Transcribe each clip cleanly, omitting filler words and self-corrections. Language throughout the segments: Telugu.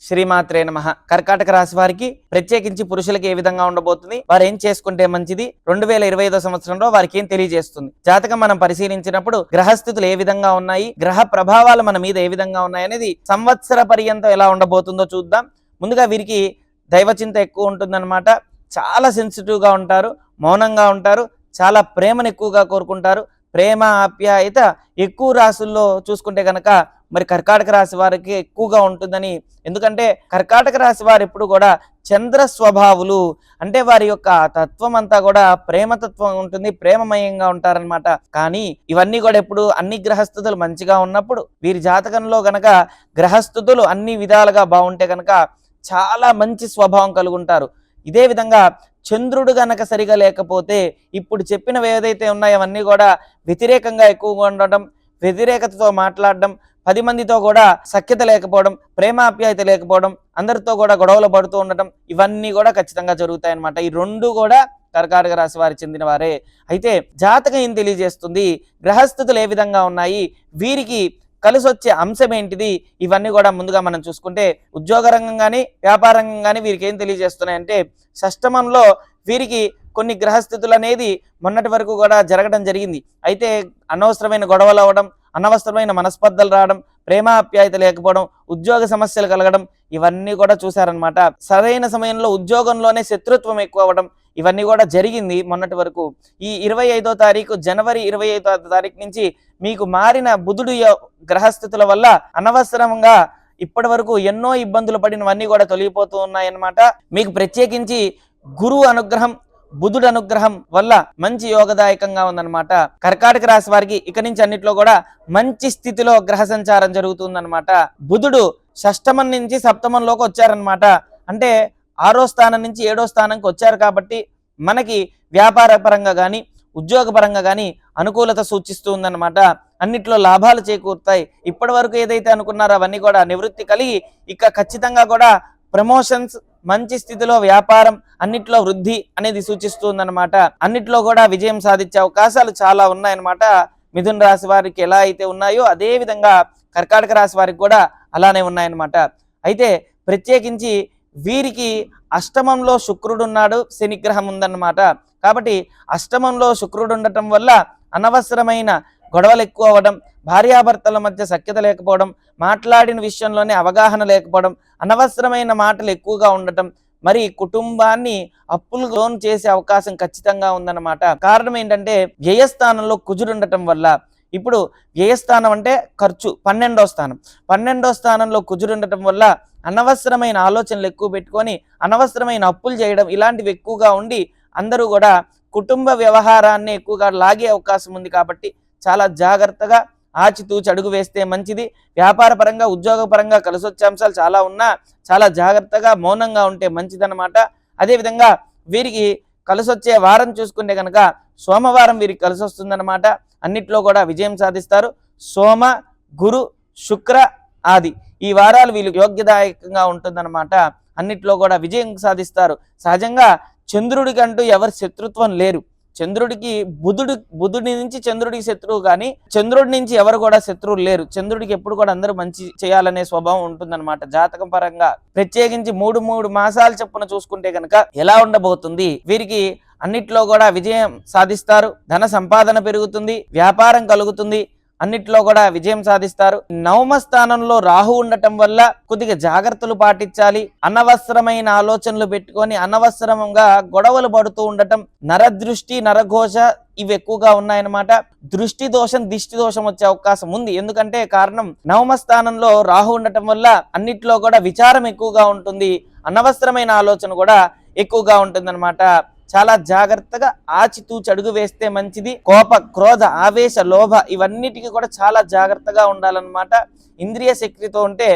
శ్రీమాత్రే నమః. కర్కాటక రాశి వారికి ప్రత్యేకించి పురుషులకి ఏ విధంగా ఉండబోతుంది, వారు ఏం చేసుకుంటే మంచిది, 2025 సంవత్సరంలో వారికి ఏం తెలియజేస్తుంది, జాతకం మనం పరిశీలించినప్పుడు గ్రహస్థితులు ఏ విధంగా ఉన్నాయి, గ్రహ ప్రభావాలు మన మీద ఏ విధంగా ఉన్నాయి అనేది సంవత్సర పర్యంతం ఎలా ఉండబోతుందో చూద్దాం. ముందుగా వీరికి దైవచింత ఎక్కువ ఉంటుందన్నమాట. చాలా సెన్సిటివ్ గా ఉంటారు, మౌనంగా ఉంటారు, చాలా ప్రేమను ఎక్కువగా కోరుకుంటారు. ప్రేమ ఆప్యాయత ఎక్కువ రాశుల్లో చూసుకుంటే గనక మరి కర్కాటక రాశి వారికి ఎక్కువగా ఉంటుందని. ఎందుకంటే కర్కాటక రాశి వారు ఎప్పుడు కూడా చంద్ర స్వభావులు, అంటే వారి యొక్క తత్వం అంతా కూడా ప్రేమతత్వం ఉంటుంది, ప్రేమమయంగా ఉంటారనమాట. కానీ ఇవన్నీ కూడా ఎప్పుడు అన్ని గ్రహస్థితులు మంచిగా ఉన్నప్పుడు, వీరి జాతకంలో గనక గ్రహస్థితులు అన్ని విధాలుగా బాగుంటే గనక చాలా మంచి స్వభావం కలుగుంటారు. ఇదే విధంగా చంద్రుడు గనక సరిగా లేకపోతే ఇప్పుడు చెప్పినవి ఏదైతే ఉన్నాయో అవన్నీ కూడా వ్యతిరేకంగా ఎక్కువగా ఉండటం, వ్యతిరేకతతో మాట్లాడడం, 10 మందితో కూడా సఖ్యత లేకపోవడం, ప్రేమాప్యాయత లేకపోవడం, అందరితో కూడా గొడవలు పడుతూ ఉండటం, ఇవన్నీ కూడా ఖచ్చితంగా జరుగుతాయి అన్నమాట. ఈ రెండు కూడా కర్కాటక రాశి వారికి చెందిన వారే. అయితే జాతకం ఏం తెలియజేస్తుంది, గ్రహస్థితులు ఏ విధంగా ఉన్నాయి, వీరికి కలిసి వచ్చే అంశం ఏంటిది, ఇవన్నీ కూడా ముందుగా మనం చూసుకుంటే ఉద్యోగ రంగం కానీ వ్యాపార రంగం కానీ వీరికి ఏం తెలియజేస్తున్నాయంటే, షష్టమంలో వీరికి కొన్ని గ్రహస్థితులు అనేది మొన్నటి వరకు కూడా జరగడం జరిగింది. అయితే అనవసరమైన గొడవలు అవ్వడం, అనవసరమైన మనస్పర్ధలు రావడం, ప్రేమాప్యాయత లేకపోవడం, ఉద్యోగ సమస్యలు కలగడం, ఇవన్నీ కూడా చూశారనమాట. సరైన సమయంలో ఉద్యోగంలోనే శత్రుత్వం ఎక్కువ అవ్వడం, ఇవన్నీ కూడా జరిగింది మొన్నటి వరకు. ఈ 25వ తారీఖు జనవరి 25వ తారీఖు నుంచి మీకు మారిన బుధుడు గ్రహస్థితుల వల్ల అనవసరంగా ఇప్పటి వరకు ఎన్నో ఇబ్బందులు పడినవన్నీ కూడా తొలగిపోతూ ఉన్నాయన్నమాట. మీకు ప్రత్యేకించి గురువు అనుగ్రహం, బుధుడు అనుగ్రహం వల్ల మంచి యోగదాయకంగా ఉందన్నమాట. కర్కాటక రాశి వారికి ఇక నుంచి అన్నిట్లో కూడా మంచి స్థితిలో గ్రహ సంచారం జరుగుతుందన్నమాట. బుధుడు షష్టమం నుంచి సప్తమంలోకి వచ్చారనమాట. అంటే 6వ స్థానం నుంచి 7వ స్థానంకి వచ్చారు కాబట్టి మనకి వ్యాపార పరంగా కానీ ఉద్యోగ పరంగా కానీ అనుకూలత సూచిస్తూ ఉందన్నమాట. అన్నిట్లో లాభాలు చేకూరుతాయి. ఇప్పటి వరకు ఏదైతే అనుకున్నారో అవన్నీ కూడా నివృత్తి కలిగి ఇక ఖచ్చితంగా కూడా ప్రమోషన్స్, మంచి స్థితిలో వ్యాపారం, అన్నిట్లో వృద్ధి అనేది సూచిస్తుందన్నమాట. అన్నిట్లో కూడా విజయం సాధించే అవకాశాలు చాలా ఉన్నాయన్నమాట. మిథున రాశి వారికి ఎలా అయితే ఉన్నాయో అదే విధంగా కర్కాటక రాశి వారికి కూడా అలానే ఉన్నాయన్నమాట. అయితే ప్రత్యేకించి వీరికి అష్టమంలో శుక్రుడు ఉన్నాడు, శనిగ్రహం ఉందన్నమాట. కాబట్టి అష్టమంలో శుక్రుడు ఉండటం వల్ల అనవసరమైన గొడవలు ఎక్కువ అవ్వడం, భార్యాభర్తల మధ్య సఖ్యత లేకపోవడం, మాట్లాడిన విషయంలోనే అవగాహన లేకపోవడం, అనవసరమైన మాటలు ఎక్కువగా ఉండటం, మరి కుటుంబాన్ని అప్పులు లోన్ చేసే అవకాశం ఖచ్చితంగా ఉందన్నమాట. కారణం ఏంటంటే వ్యయస్థానంలో కుజుడు ఉండటం వల్ల. ఇప్పుడు వ్యయస్థానం అంటే ఖర్చు, 12వ స్థానం. 12వ స్థానంలో కుజుడు ఉండటం వల్ల అనవసరమైన ఆలోచనలు ఎక్కువ పెట్టుకొని అనవసరమైన అప్పులు చేయడం, ఇలాంటివి ఎక్కువగా ఉండి అందరూ కూడా కుటుంబ వ్యవహారాన్ని ఎక్కువగా లాగే అవకాశం ఉంది. కాబట్టి చాలా జాగ్రత్తగా ఆచితూచి అడుగు వేస్తే మంచిది. వ్యాపార పరంగా ఉద్యోగ పరంగా కలిసి వచ్చే అంశాలు చాలా ఉన్నా చాలా జాగ్రత్తగా మౌనంగా ఉంటే మంచిదన్నమాట. అదేవిధంగా వీరికి కలిసి వచ్చే వారం చూసుకుంటే కనుక సోమవారం వీరికి కలిసి వస్తుందన్నమాట. అన్నిట్లో కూడా విజయం సాధిస్తారు. సోమ, గురు, శుక్ర, ఆది ఈ వారాలు వీళ్ళకి యోగ్యదాయకంగా ఉంటుందన్నమాట. అన్నిట్లో కూడా విజయం సాధిస్తారు. సహజంగా చంద్రుడికి అంటూ ఎవరి శత్రుత్వం లేరు. చంద్రుడికి బుధుడి నుంచి చంద్రుడికి శత్రువు, కానీ చంద్రుడి నుంచి ఎవరు కూడా శత్రువులు లేరు. చంద్రుడికి ఎప్పుడు కూడా అందరూ మంచి చేయాలనే స్వభావం ఉంటుందన్నమాట. జాతకం పరంగా ప్రత్యేకించి 3 మాసాలు చొప్పున చూసుకుంటే కనుక ఎలా ఉండబోతుంది, వీరికి అన్నిట్లో కూడా విజయం సాధిస్తారు. ధన సంపాదన పెరుగుతుంది, వ్యాపారం కలుగుతుంది, అన్నిట్లో కూడా విజయం సాధిస్తారు. 9వ స్థానంలో రాహు ఉండటం వల్ల కొద్దిగా జాగ్రత్తలు పాటించాలి. అనవసరమైన ఆలోచనలు పెట్టుకొని అనవసరంగా గొడవలు పడుతూ ఉండటం, నరదృష్టి, నరఘోష ఇవి ఎక్కువగా ఉన్నాయన్నమాట. దృష్టి దోషం, దిష్టి దోషం వచ్చే అవకాశం ఉంది. ఎందుకంటే కారణం 9వ స్థానంలో రాహు ఉండటం వల్ల అన్నిట్లో కూడా విచారం ఎక్కువగా ఉంటుంది, అనవసరమైన ఆలోచన కూడా ఎక్కువగా ఉంటుందన్నమాట. చాలా జాగ్రత్తగా ఆచితూచి అడుగు వేస్తే మంచిది. కోప, క్రోధ, ఆవేశ, లోభ ఇవన్నిటికీ కూడా చాలా జాగ్రత్తగా ఉండాలన్నమాట. ఇంద్రియ శక్తితో ఉంటే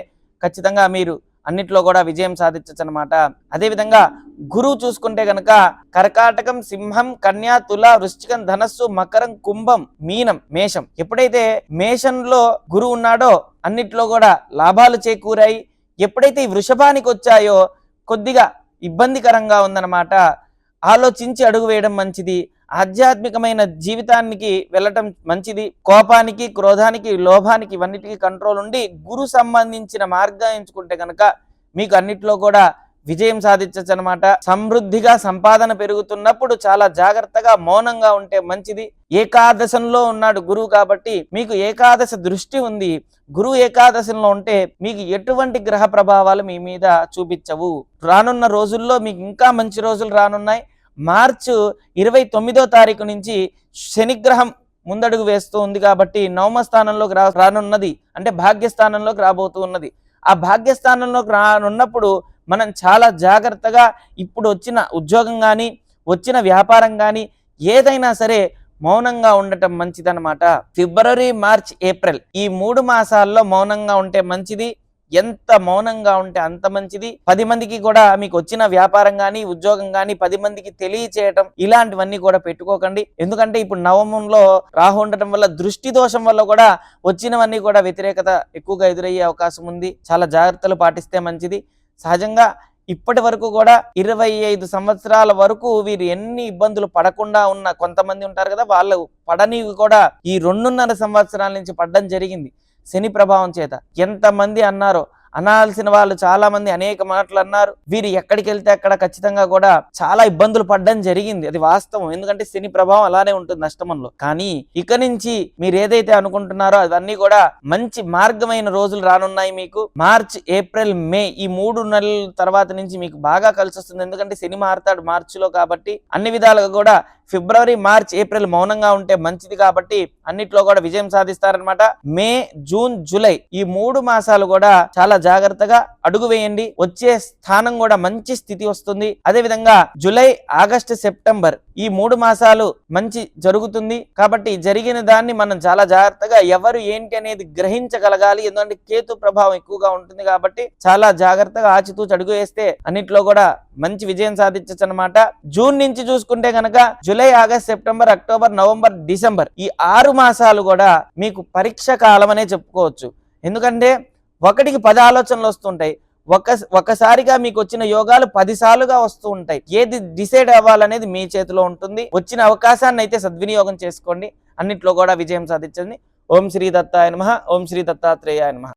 ఖచ్చితంగా మీరు అన్నిట్లో కూడా విజయం సాధించచ్చు అనమాట. అదేవిధంగా గురువు చూసుకుంటే గనక కర్కాటకం, సింహం, కన్యా, తుల, వృశ్చికం, ధనస్సు, మకరం, కుంభం, మీనం, మేషం. ఎప్పుడైతే మేషంలో గురువు ఉన్నాడో అన్నిట్లో కూడా లాభాలు చేకూరాయి. ఎప్పుడైతే ఈ వృషభానికి వచ్చాయో కొద్దిగా ఇబ్బందికరంగా ఉందన్నమాట. ఆలోచించి అడుగు వేయడం మంచిది. ఆధ్యాత్మికమైన జీవితానికి వెళ్ళటం మంచిది. కోపానికి, క్రోధానికి, లోభానికి ఇవన్నిటికీ కంట్రోల్ ఉండి గురు సంబంధించిన మార్గం ఎంచుకుంటే కనుక మీకు అన్నిట్లో కూడా విజయం సాధించచ్చు అనమాట. సమృద్ధిగా సంపాదన పెరుగుతున్నప్పుడు చాలా జాగ్రత్తగా మౌనంగా ఉంటే మంచిది. ఏకాదశంలో ఉన్నాడు గురువు కాబట్టి మీకు ఏకాదశ దృష్టి ఉంది. గురువు ఏకాదశంలో ఉంటే మీకు ఎటువంటి గ్రహ ప్రభావాలు మీ మీద చూపించవు. రానున్న రోజుల్లో మీకు ఇంకా మంచి రోజులు రానున్నాయి. మార్చి 29వ తారీఖు నుంచి శనిగ్రహం ముందడుగు వేస్తూ ఉంది కాబట్టి నవమ స్థానంలోకి రానున్నది, అంటే భాగ్యస్థానంలోకి రాబోతూ ఉన్నది. ఆ భాగ్యస్థానంలోకి రానున్నప్పుడు మనం చాలా జాగ్రత్తగా ఇప్పుడు వచ్చిన ఉద్యోగం కానీ వచ్చిన వ్యాపారం కానీ ఏదైనా సరే మౌనంగా ఉండటం మంచిదన్నమాట. ఫిబ్రవరి, మార్చ్, ఏప్రిల్ ఈ 3 మాసాల్లో మౌనంగా ఉంటే మంచిది. ఎంత మౌనంగా ఉంటే అంత మంచిది. 10 మందికి కూడా మీకు వచ్చిన వ్యాపారం కానీ ఉద్యోగం కానీ 10 మందికి తెలియచేయటం ఇలాంటివన్నీ కూడా పెట్టుకోకండి. ఎందుకంటే ఇప్పుడు నవమంలో రాహు ఉండటం వల్ల దృష్టి దోషం వల్ల కూడా వచ్చినవన్నీ కూడా వ్యతిరేకత ఎక్కువగా ఎదురయ్యే అవకాశం ఉంది. చాలా జాగ్రత్తలు పాటిస్తే మంచిది. సహజంగా ఇప్పటి వరకు కూడా 25 సంవత్సరాల వరకు వీరు ఎన్ని ఇబ్బందులు పడకుండా ఉన్న కొంతమంది ఉంటారు కదా, వాళ్ళు పడనివి కూడా ఈ 2.5 సంవత్సరాల నుంచి పడడం జరిగింది శని ప్రభావం చేత. ఎంతమంది అన్నారో, అనాల్సిన వాళ్ళు చాలా మంది అనేక మాటలు అన్నారు. వీరు ఎక్కడికి వెళ్తే అక్కడ ఖచ్చితంగా కూడా చాలా ఇబ్బందులు పడడం జరిగింది. అది వాస్తవం. ఎందుకంటే శని ప్రభావం అలానే ఉంటుంది అష్టమంలో. కానీ ఇక నుంచి మీరు ఏదైతే అనుకుంటున్నారో అవన్నీ కూడా మంచి మార్గమైన రోజులు రానున్నాయి మీకు. మార్చ్, ఏప్రిల్, మే ఈ 3 నెలల తర్వాత నుంచి మీకు బాగా కలిసి వస్తుంది. ఎందుకంటే శని మారుతాడు మార్చిలో కాబట్టి అన్ని విధాలుగా కూడా ఫిబ్రవరి, మార్చ్, ఏప్రిల్ మౌనంగా ఉంటే మంచిది కాబట్టి అన్నిట్లో కూడా విజయం సాధిస్తారనమాట. మే, జూన్, జూలై ఈ 3 మాసాలు కూడా చాలా జాగ్రత్తగా అడుగు వేయండి. వచ్చే స్థానం కూడా మంచి స్థితి వస్తుంది. అదే విధంగా జూలై, ఆగస్టు, సెప్టెంబర్ ఈ 3 మాసాలు మంచి జరుగుతుంది కాబట్టి జరిగిన దాన్ని మనం చాలా జాగ్రత్తగా ఎవరు ఏంటి అనేది గ్రహించగలగాలి. ఎందుకంటే కేతు ప్రభావం ఎక్కువగా ఉంటుంది కాబట్టి చాలా జాగ్రత్తగా ఆచితూచి అడుగు వేస్తే అన్నిట్లో కూడా మంచి విజయం సాధించచ్చు అనమాట. జూన్ నుంచి చూసుకుంటే కనుక July, August, September, October, November, December ఈ 6 మాసాలు కూడా మీకు పరీక్ష కాలం అనే చెప్పుకోవచ్చు. ఎందుకంటే 1కి 10 ఆలోచనలు వస్తుంటాయి. ఒకసారిగా మీకు వచ్చిన యోగాలు 10 సార్లుగా వస్తూ ఉంటాయి. ఏది డిసైడ్ అవ్వాలనేది మీ చేతిలో ఉంటుంది. వచ్చిన అవకాశాన్ని అయితే సద్వినియోగం చేసుకోండి. అన్నిట్లో కూడా విజయం సాధించండి. ఓం శ్రీ దత్తాయ నమః. ఓం శ్రీ దత్తాత్రేయాయ నమః.